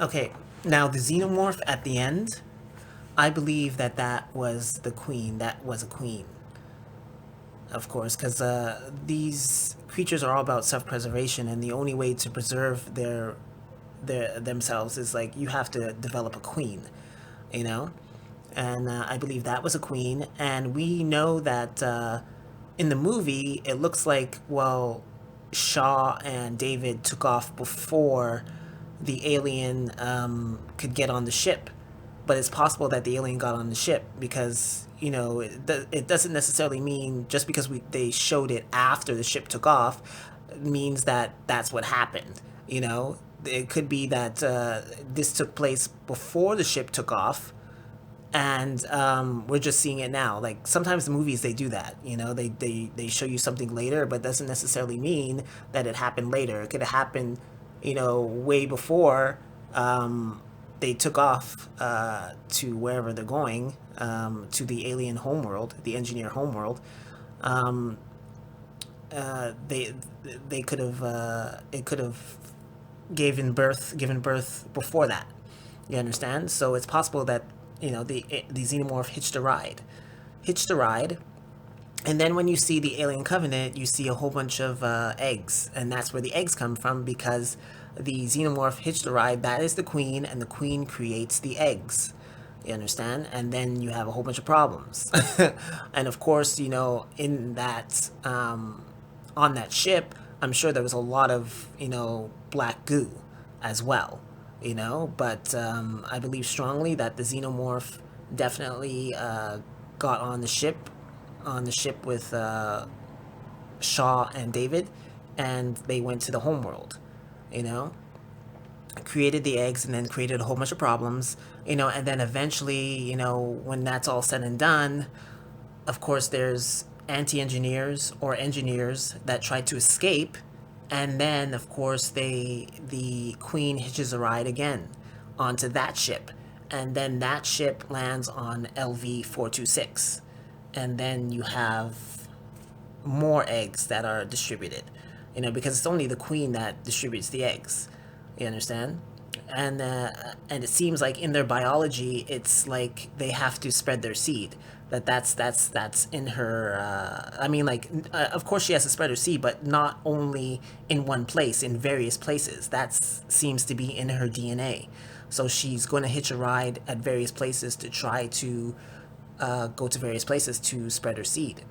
Okay, now the xenomorph at the end, I believe that that was the queen. That was a queen, of course, because these creatures are all about self-preservation, and the only way to preserve their themselves is like you have to develop a queen, you know. And I believe that was a queen, and we know that in the movie it looks like Shaw and David took off before the alien could get on the ship, but it's possible that the alien got on the ship because it doesn't necessarily mean just because they showed it after the ship took off means that that's what happened. It could be that this took place before the ship took off, and we're just seeing it now. Like sometimes the movies they do that. They show you something later, but doesn't necessarily mean that it happened later. It could have happened, way before they took off to wherever they're going, to the alien homeworld, the engineer homeworld. Um, they could have it could have given birth before that. You understand? So it's possible that the xenomorph hitched a ride, and then when you see the alien covenant, you see a whole bunch of eggs, and that's where the eggs come from because the xenomorph hitched a ride. That is the queen, and the queen creates the eggs. You understand? And then you have a whole bunch of problems. And of course, in that on that ship, I'm sure there was a lot of black goo as well. But I believe strongly that the xenomorph definitely got on the ship with Shaw and David, and they went to the homeworld. You know, created the eggs and then created a whole bunch of problems. And then eventually, when that's all said and done, of course, there's anti-engineers or engineers that try to escape, and then, of course, the queen hitches a ride again onto that ship, and then that ship lands on LV-426, and then you have more eggs that are distributed, because it's only the queen that distributes the eggs. You understand? And it seems like in their biology, it's like they have to spread their seed. That's in her. I mean, like, of course she has to spread her seed, but not only in one place, in various places. That seems to be in her DNA. So she's going to hitch a ride at various places to try to go to various places to spread her seed.